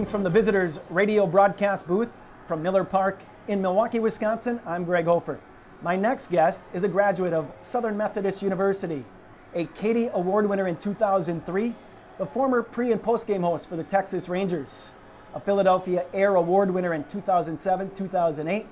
Greetings from the Visitors Radio broadcast booth from Miller Park in Milwaukee, Wisconsin. I'm Greg Hofer. My next guest is a graduate of Southern Methodist University, a Katie Award winner in 2003, the former pre- and post-game host for the Texas Rangers, a Philadelphia Air Award winner in 2007, 2008,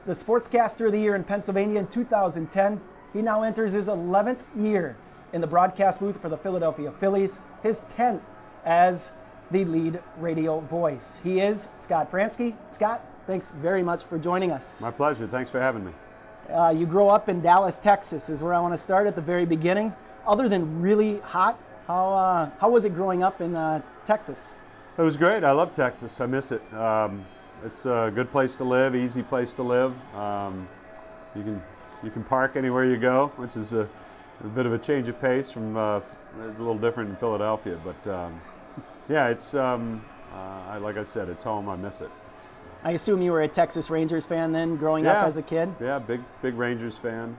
the Sportscaster of the Year in Pennsylvania in 2010. He now enters his 11th year in the broadcast booth for the Philadelphia Phillies, his 10th as the lead radio voice. He is Scott Franzke. Scott, thanks very much for joining us. My pleasure. Thanks for having me. You grew up in Dallas, Texas, is where I want to start at the very beginning. Other than really hot, how was it growing up in Texas? It was great. I love Texas. I miss it. It's a good place to live, easy place to live. You can park anywhere you go, which is a bit of a change of pace from a little different in Philadelphia, but. Yeah, it's like I said, it's home. I miss it. I assume you were a Texas Rangers fan then, growing up as a kid. Yeah, big Rangers fan.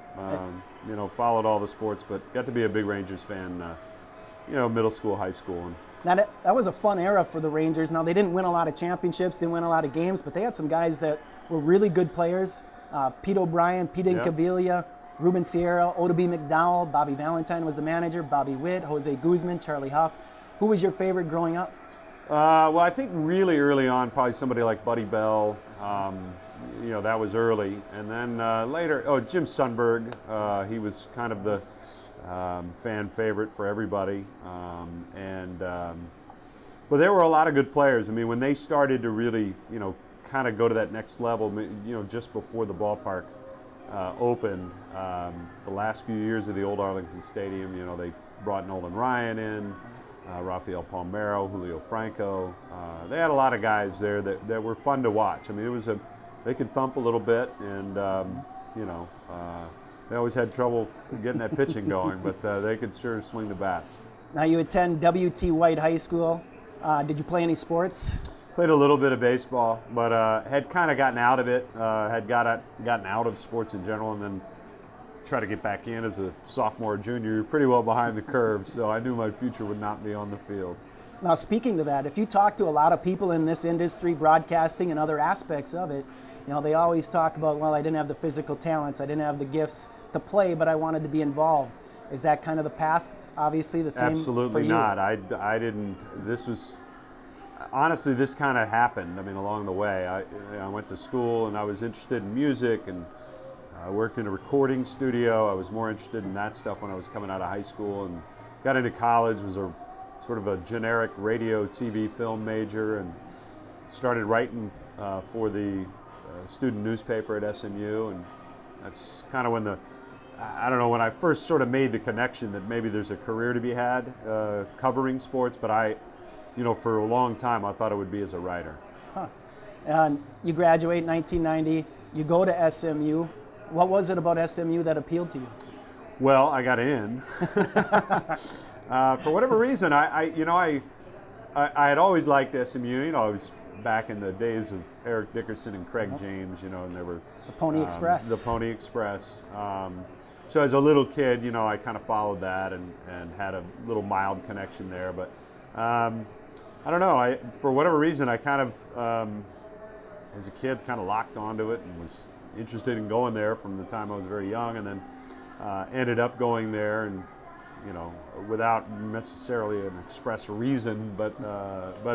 Followed all the sports, but got to be a big Rangers fan. Middle school, high school. Now that was a fun era for the Rangers. Now they didn't win a lot of championships, didn't win a lot of games, but they had some guys that were really good players. Pete O'Brien, Pete Incaviglia, Ruben Sierra, Oda B. McDowell, Bobby Valentine was the manager, Bobby Witt, Jose Guzman, Charlie Huff. Who was your favorite growing up? Well, I think really early on, probably somebody like Buddy Bell. That was early. And then later, Jim Sundberg. He was kind of the fan favorite for everybody. But there were a lot of good players. I mean, when they started to really, kind of go to that next level, just before the ballpark opened, the last few years of the old Arlington Stadium, they brought Nolan Ryan in. Rafael Palmeiro, Julio Franco. They had a lot of guys there that were fun to watch. I mean, they could thump a little bit, and they always had trouble getting that pitching going, but they could sure swing the bats. Now you attend W.T. White High School. Did you play any sports? Played a little bit of baseball, but had kind of gotten out of it. Had gotten out of sports in general, and then try to get back in as a sophomore or junior. You're pretty well behind the curve, so I knew my future would not be on the field. Now, speaking to that, if you talk to a lot of people in this industry, broadcasting and other aspects of it, they always talk about, well, I didn't have the physical talents, I didn't have the gifts to play, but I wanted to be involved. Is that kind of the path, obviously, the same Absolutely for you? Not. I didn't, honestly, this kind of happened, along the way. I went to school and I was interested in music, and I worked in a recording studio. I was more interested in that stuff when I was coming out of high school, and got into college, was a sort of a generic radio, TV, film major, and started writing for the student newspaper at SMU, and that's kind of when when I first sort of made the connection that maybe there's a career to be had covering sports, but for a long time I thought it would be as a writer. Huh. And you graduate in 1990, you go to SMU. What was it about SMU that appealed to you? Well, I got in. For whatever reason, I had always liked SMU. I was back in the days of Eric Dickerson and Craig James, and there were the Pony Express. The Pony Express. So as a little kid, I kind of followed that and had a little mild connection there. But I don't know. For whatever reason, I kind of, as a kid, kind of locked onto it and was interested in going there from the time I was very young, and then ended up going there, and without necessarily an express reason, but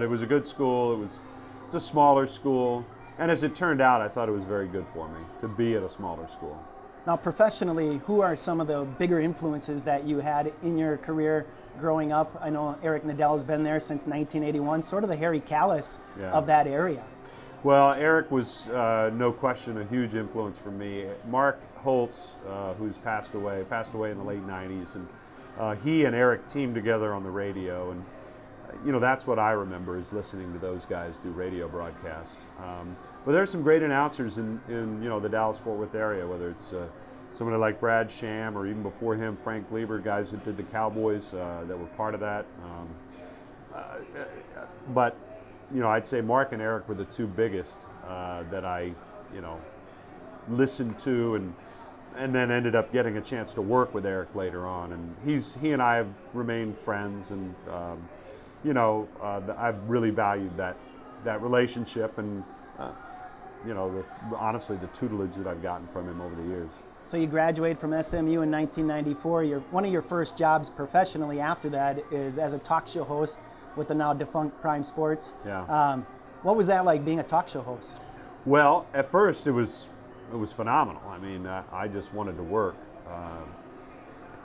it was a good school. It's a smaller school, and as it turned out, I thought it was very good for me to be at a smaller school. Now, professionally, who are some of the bigger influences that you had in your career growing up? I know Eric Nadell's been there since 1981, sort of the Harry Kalas of that area. Well, Eric was, no question, a huge influence for me. Mark Holtz, who's passed away in the late 90s, and he and Eric teamed together on the radio, and that's what I remember, is listening to those guys do radio broadcasts. But there's some great announcers in the Dallas-Fort Worth area, whether it's somebody like Brad Sham, or even before him, Frank Lieber, guys that did the Cowboys that were part of that. But I'd say Mark and Eric were the two biggest that I, listened to, and then ended up getting a chance to work with Eric later on. And he and I have remained friends, and I've really valued that that relationship and honestly the tutelage that I've gotten from him over the years. So you graduated from SMU in 1994. One of your first jobs professionally after that is as a talk show host with the now defunct Prime Sports. Yeah. What was that like, being a talk show host? Well, at first it was phenomenal. I mean, I just wanted to work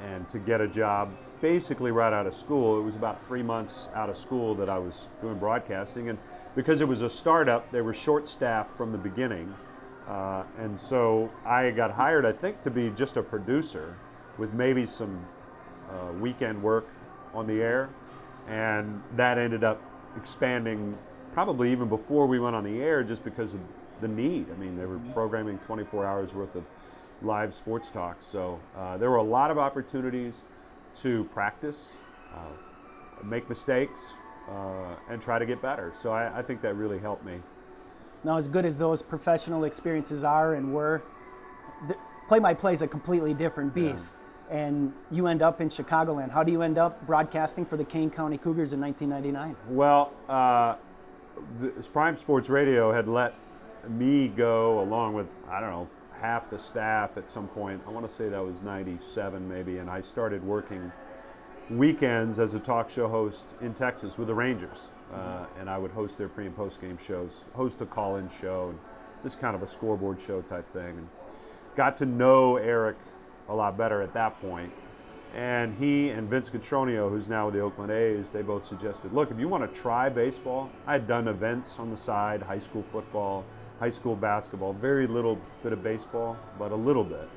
and to get a job basically right out of school. It was about 3 months out of school that I was doing broadcasting, and because it was a startup, they were short-staffed from the beginning. And so I got hired, I think, to be just a producer with maybe some weekend work on the air. And that ended up expanding probably even before we went on the air just because of the need. I mean, they were programming 24 hours worth of live sports talk. So there were a lot of opportunities to practice, make mistakes, and try to get better. So I think that really helped me. Now, as good as those professional experiences are and were, play-by-play is a completely different beast. Yeah. And you end up in Chicagoland. How do you end up broadcasting for the Kane County Cougars in 1999? Well, Prime Sports Radio had let me go along with, I don't know, half the staff at some point. I want to say that was 97 maybe, and I started working weekends as a talk show host in Texas with the Rangers. And I would host their pre and post game shows, host a call-in show, and just kind of a scoreboard show type thing. And got to know Eric a lot better at that point. And he and Vince Cotroneo, who's now with the Oakland A's, they both suggested, look, if you want to try baseball, I had done events on the side, high school football, high school basketball, very little bit of baseball, but a little bit.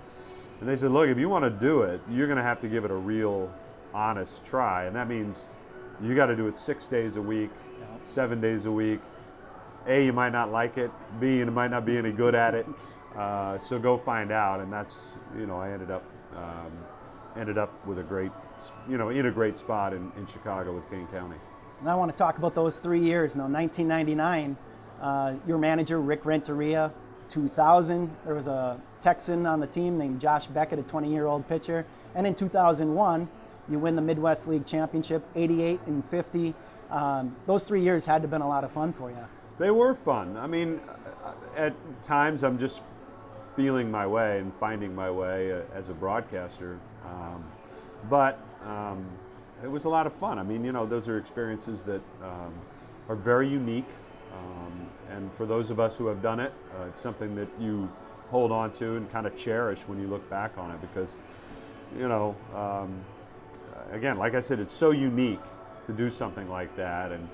And they said, look, if you want to do it, you're going to have to give it a real honest try. And that means you got to do it 6 days a week, 7 days a week. A, you might not like it. B, you might not be any good at it. So go find out. And that's, I ended up with a great, in a great spot in Chicago with Kane County. And I want to talk about those 3 years. Now, 1999, your manager, Rick Renteria. 2000, there was a Texan on the team named Josh Beckett, a 20-year-old pitcher. And in 2001, you win the Midwest League Championship, 88 and 50. Those 3 years had to have been a lot of fun for you. They were fun. I mean, at times I'm just feeling my way and finding my way as a broadcaster. But it was a lot of fun. I mean, those are experiences that are very unique. And for those of us who have done it, it's something that you hold on to and kind of cherish when you look back on it because, again, like I said, it's so unique to do something like that. And,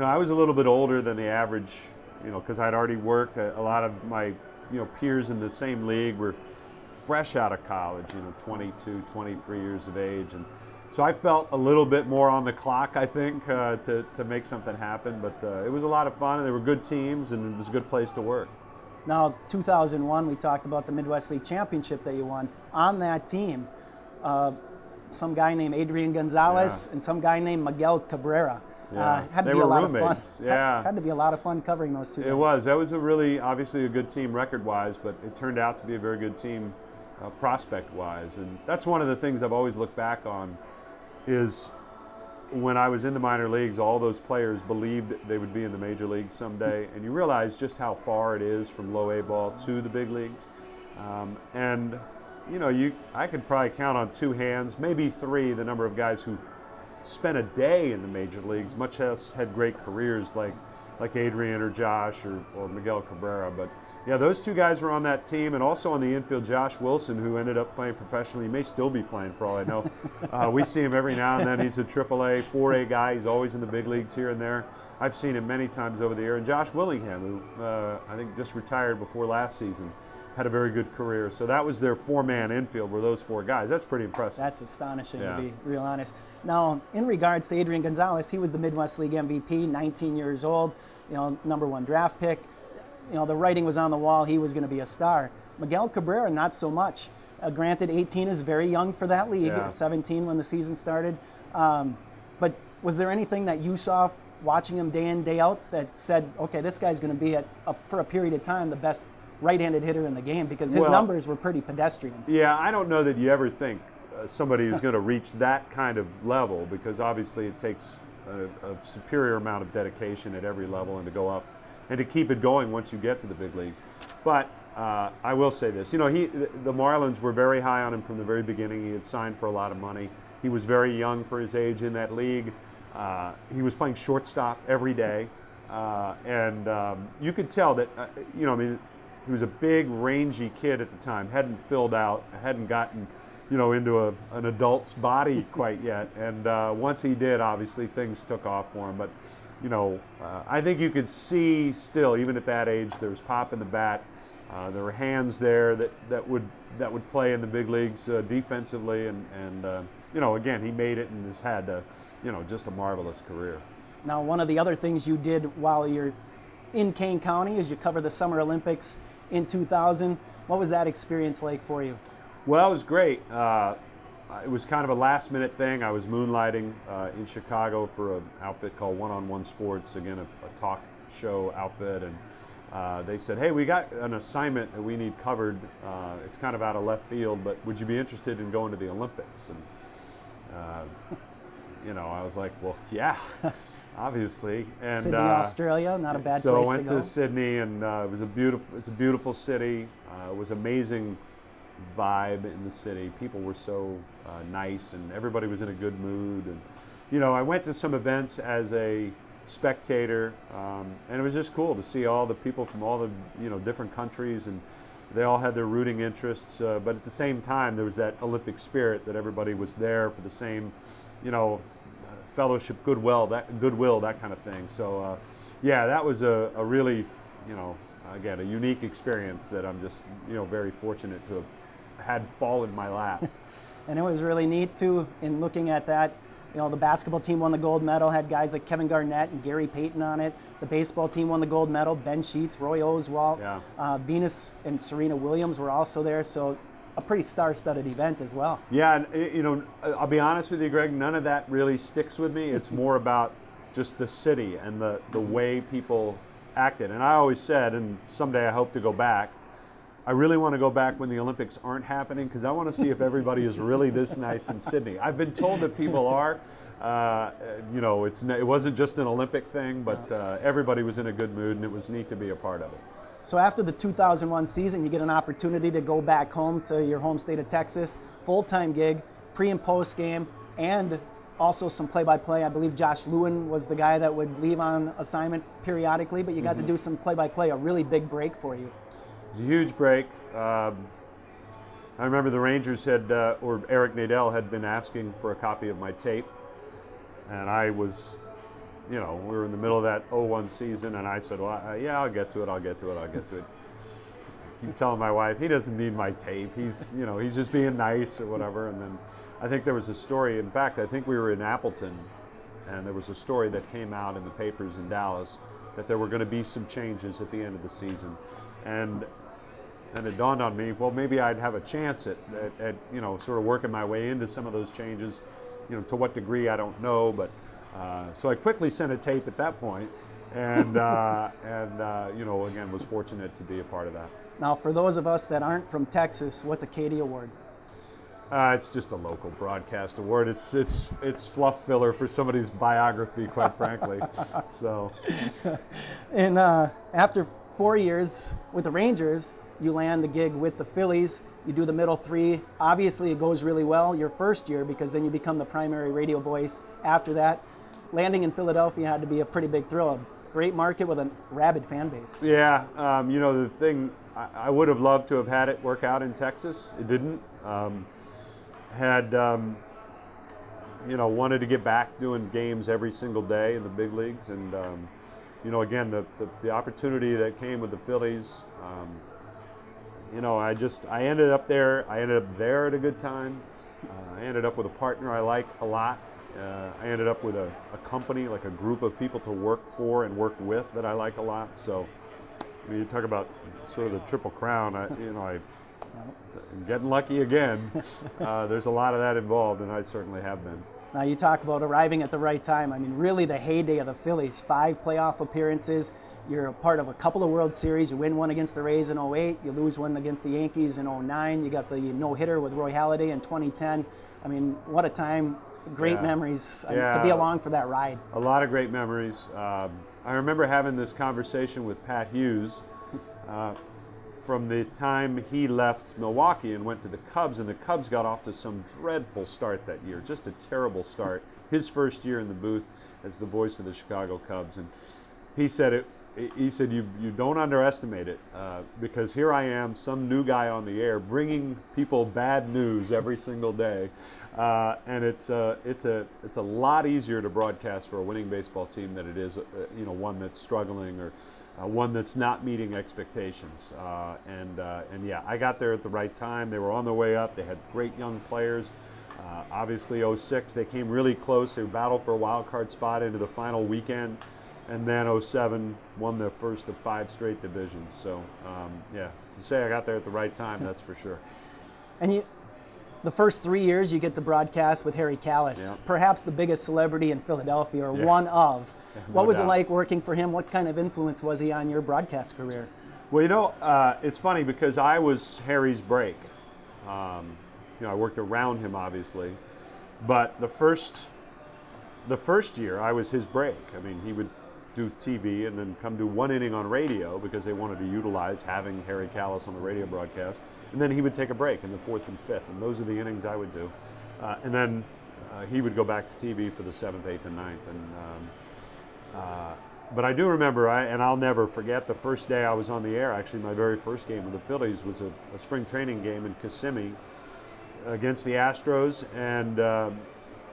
I was a little bit older than the average, because I'd already worked. A lot of my, peers in the same league were fresh out of college, 22, 23 years of age. And so I felt a little bit more on the clock, I think, to make something happen. But it was a lot of fun, and they were good teams, and it was a good place to work. Now, 2001, we talked about the Midwest League Championship that you won. On that team, some guy named Adrian Gonzalez and some guy named Miguel Cabrera. Had to be a lot of fun. Yeah. Had to be a lot of fun covering those two guys. It was. That was obviously a good team record-wise, but it turned out to be a very good team prospect-wise. And that's one of the things I've always looked back on is when I was in the minor leagues, all those players believed they would be in the major leagues someday, and you realize just how far it is from low A ball to the big leagues. I could probably count on two hands, maybe three, the number of guys who spent a day in the major leagues, much less had great careers like Adrian or Josh or Miguel Cabrera. But yeah, those two guys were on that team, and also on the infield, Josh Wilson, who ended up playing professionally. He may still be playing for all I know. We see him every now and then. He's a AAA, 4A guy. He's always in the big leagues here and there. I've seen him many times over the year. And Josh Willingham, who I think just retired before last season, had a very good career. So that was their four-man infield, were those four guys. That's pretty impressive. That's astonishing, to be real honest. Now, in regards to Adrian Gonzalez, he was the Midwest League MVP, 19 years old, #1 draft pick. The writing was on the wall. He was going to be a star. Miguel Cabrera, not so much. Granted, 18 is very young for that league, 17 when the season started. But was there anything that you saw watching him day in, day out that said, okay, this guy's going to be, for a period of time, the best right-handed hitter in the game? Because his numbers were pretty pedestrian. Yeah, I don't know that you ever think somebody is going to reach that kind of level, because obviously it takes a superior amount of dedication at every level, and to go up and to keep it going once you get to the big leagues. But I will say this, the Marlins were very high on him from the very beginning. He had signed for a lot of money. He was very young for his age in that league. He was playing shortstop every day, and you could tell that, he was a big, rangy kid at the time, hadn't filled out, hadn't gotten, into an adult's body quite yet. And once he did, obviously things took off for him. But, I think you could see still, even at that age, there was pop in the bat. There were hands there that would play in the big leagues defensively, and again, he made it and has had just a marvelous career. Now, one of the other things you did while you're in Kane County is you covered the Summer Olympics in 2000. What was that experience like for you? Well, it was great. It was kind of a last-minute thing. I was moonlighting in Chicago for an outfit called One-on-One Sports, again, a talk show outfit, and they said, hey, we got an assignment that we need covered. It's kind of out of left field, but would you be interested in going to the Olympics? And, I was like, well, yeah, obviously. And Sydney, Australia, not a bad place to go. So I went to Sydney, and it's a beautiful city. It was amazing vibe in the city. People were so nice, and everybody was in a good mood. And, I went to some events as a spectator, and it was just cool to see all the people from all the different countries, and they all had their rooting interests, but at the same time there was that Olympic spirit that everybody was there for the same fellowship, goodwill, that kind of thing. So yeah, that was a really again, a unique experience that I'm just very fortunate to have had fall in my lap. And it was really neat too, in looking at that. The basketball team won the gold medal, had guys like Kevin Garnett and Gary Payton on it. The baseball team won the gold medal, Ben Sheets, Roy Oswalt, Venus and Serena Williams were also there. So a pretty star-studded event as well. Yeah, and I'll be honest with you, Greg, none of that really sticks with me. It's more about just the city and the way people acted. And I always said, and someday I hope to go back, I really want to go back when the Olympics aren't happening, because I want to see if everybody is really this nice in Sydney. I've been told that people are. It wasn't just an Olympic thing, but everybody was in a good mood, and it was neat to be a part of it. So after the 2001 season, you get an opportunity to go back home to your home state of Texas, full-time gig, pre and post game, and also some play-by-play. I believe Josh Lewin was the guy that would leave on assignment periodically, but you got to do some play-by-play, a really big break for you. It was a huge break. I remember the Rangers or Eric Nadel had been asking for a copy of my tape, and I was, we were in the middle of that 01 season, and I said, well, yeah, I'll get to it. Keep telling my wife, he doesn't need my tape. He's just being nice or whatever. And then I think there was a story. In fact, I think we were in Appleton, and there was a story that came out in the papers in Dallas that there were going to be some changes at the end of the season. And it dawned on me, well, maybe I'd have a chance at sort of working my way into some of those changes. To what degree, I don't know, but so I quickly sent a tape at that point, and again, was fortunate to be a part of that. Now, for those of us that aren't from Texas, what's a Katie Award? It's just a local broadcast award. It's fluff filler for somebody's biography, quite frankly. So, and after 4 years with the Rangers, you land the gig with the Phillies. You do the middle three. Obviously, it goes really well your first year, because then you become the primary radio voice after that. Landing in Philadelphia had to be a pretty big thrill. A great market with a rabid fan base. Yeah, the thing, I would have loved to have had it work out in Texas. It didn't. Wanted to get back doing games every single day in the big leagues, and again, the opportunity that came with the Phillies. I ended up there. I ended up there at a good time. I ended up with a partner I like a lot. I ended up with a company, like a group of people to work for and work with that I like a lot. So, you talk about sort of the triple crown. I'm getting lucky again. There's a lot of that involved, and I certainly have been. Now, you talk about arriving at the right time. I mean, really the heyday of the Phillies. 5 playoff appearances. You're a part of a couple of World Series. You win one against the Rays in 08. You lose one against the Yankees in 09. You got the no-hitter with Roy Halladay in 2010. I mean, what a time great memories to Yeah. be along for that ride. A lot of great memories. I remember having this conversation with Pat Hughes from the time he left Milwaukee and went to the Cubs, and the Cubs got off to some dreadful start that year, just a terrible start. His first year in the booth as the voice of the Chicago Cubs, and he said you don't underestimate it, because here I am, some new guy on the air, bringing people bad news every single day, and it's a lot easier to broadcast for a winning baseball team than it is one that's struggling or one that's not meeting expectations. And yeah, I got there at the right time. They were on their way up. They had great young players. Obviously, 06 they came really close. They battled for a wild card spot into the final weekend. And then 07 won their first of 5 straight divisions. So, yeah, to say I got there at the right time, that's for sure. And the first 3 years, you get to broadcast with Harry Kalas, perhaps the biggest celebrity in Philadelphia, or one of. What was it like working for him? What kind of influence was he on your broadcast career? Well, it's funny because I was Harry's break. I worked around him, obviously. But the first year, I was his break. I mean, he would do TV and then come do 1 inning on radio because they wanted to utilize having Harry Kalas on the radio broadcast. And then he would take a break in the 4th and 5th, and those are the innings I would do. And then he would go back to TV for the 7th, 8th, and 9th. But I do remember, and I'll never forget, the first day I was on the air. Actually, my very first game with the Phillies was a spring training game in Kissimmee against the Astros, and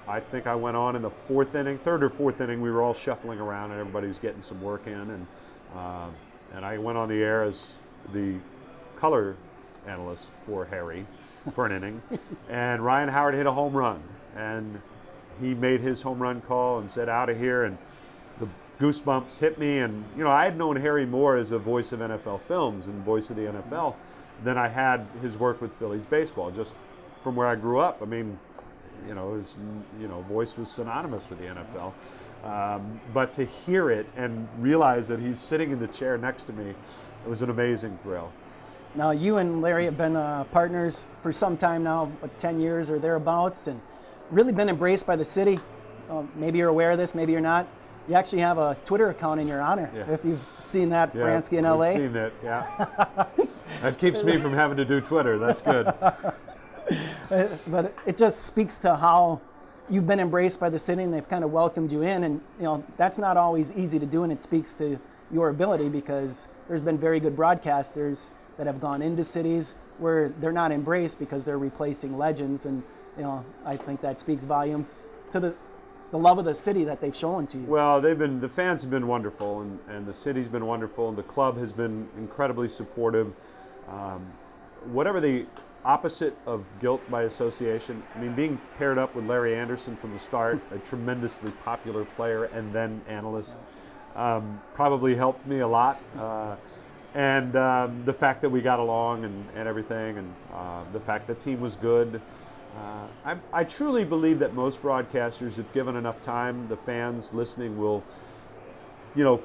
I think I went on in the 4th inning, 3rd or 4th inning. We were all shuffling around, and everybody was getting some work in, and I went on the air as the color analyst for Harry for an inning, and Ryan Howard hit a home run, and he made his home run call and said, "Out of here," and the goosebumps hit me. And I had known Harry more as a voice of NFL films and voice of the NFL than I had his work with Phillies baseball, just from where I grew up. I mean, his voice was synonymous with the NFL. But to hear it and realize that he's sitting in the chair next to me, it was an amazing thrill. Now, you and Larry have been partners for some time now, 10 years or thereabouts, and really been embraced by the city. Maybe you're aware of this, maybe you're not. You actually have a Twitter account in your honor, if you've seen that, Franzke in LA. I've seen that, yeah. That keeps me from having to do Twitter. That's good. But it just speaks to how you've been embraced by the city, and they've kind of welcomed you in. And that's not always easy to do, and it speaks to your ability, because there's been very good broadcasters that have gone into cities where they're not embraced because they're replacing legends. And I think that speaks volumes to the love of the city that they've shown to you. Well, the fans have been wonderful, and the city's been wonderful, and the club has been incredibly supportive. Whatever the opposite of guilt by association, I mean, being paired up with Larry Anderson from the start, a tremendously popular player and then analyst, probably helped me a lot. And the fact that we got along and everything, and the fact the team was good. I truly believe that most broadcasters, if given enough time, the fans listening will,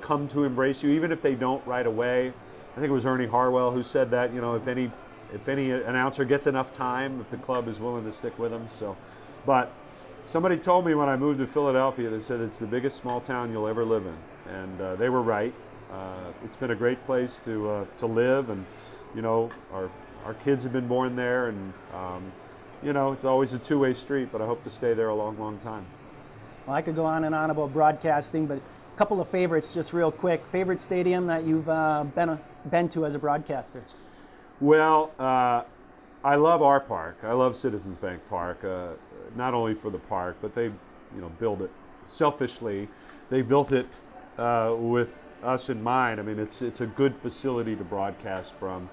come to embrace you, even if they don't right away. I think it was Ernie Harwell who said that, if any announcer gets enough time, if the club is willing to stick with them. So, but somebody told me when I moved to Philadelphia, they said it's the biggest small town you'll ever live in, and they were right. It's been a great place to live, and our kids have been born there, and it's always a two-way street, but I hope to stay there a long, long time. Well, I could go on and on about broadcasting, but a couple of favorites, just real quick. Favorite stadium that you've been to as a broadcaster? Well, I love our park. I love Citizens Bank Park, not only for the park, but they, build it selfishly. They built it with us in mind. I mean, it's a good facility to broadcast from.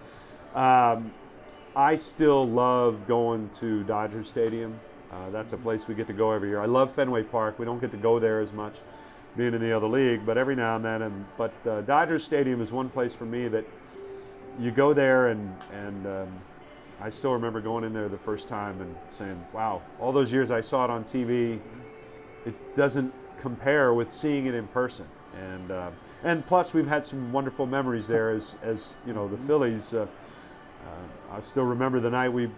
I still love going to Dodger Stadium. That's a place we get to go every year. I love Fenway Park. We don't get to go there as much, being in the other league, but every now and then. But Dodger Stadium is one place for me that you go there, and I still remember going in there the first time and saying, wow, all those years I saw it on TV, it doesn't compare with seeing it in person. And plus, we've had some wonderful memories there as the Phillies. I still remember the night we,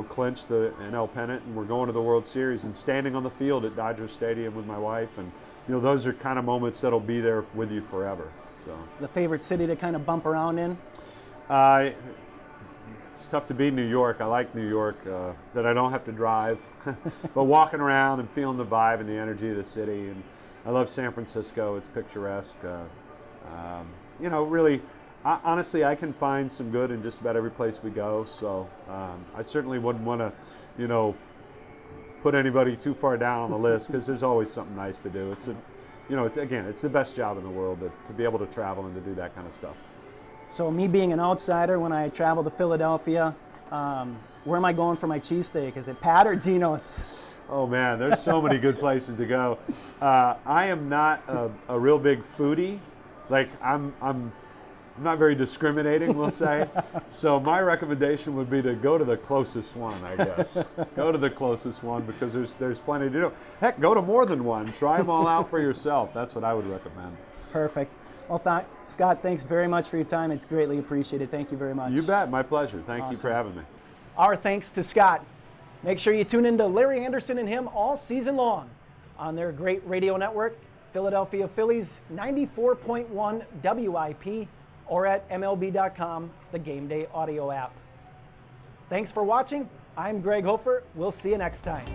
clinched the NL pennant and we're going to the World Series and standing on the field at Dodger Stadium with my wife, and those are kind of moments that'll be there with you forever. So the favorite city to kind of bump around in? It's tough to beat New York. I like New York, that I don't have to drive, but walking around and feeling the vibe and the energy of the city. And I love San Francisco. It's picturesque. Really. Honestly, I can find some good in just about every place we go, so I certainly wouldn't want to, put anybody too far down on the list, because there's always something nice to do. It's it's the best job in the world to be able to travel and to do that kind of stuff. So me being an outsider, when I travel to Philadelphia, where am I going for my cheesesteak? Is it Pat or Gino's? Oh man, there's so many good places to go. I am not a real big foodie. Like I'm not very discriminating, we'll say. So my recommendation would be to go to the closest one, I guess. Go to the closest one, because there's plenty to do. Heck, go to more than one. Try them all out for yourself. That's what I would recommend. Perfect. Well, Scott, thanks very much for your time. It's greatly appreciated. Thank you very much. You bet. My pleasure. Thank you for having me. Our thanks to Scott. Make sure you tune in to Larry Anderson and him all season long on their great radio network, Philadelphia Phillies 94.1 WIP, or at MLB.com, the Game Day audio app. Thanks for watching. I'm Greg Hofer. We'll see you next time.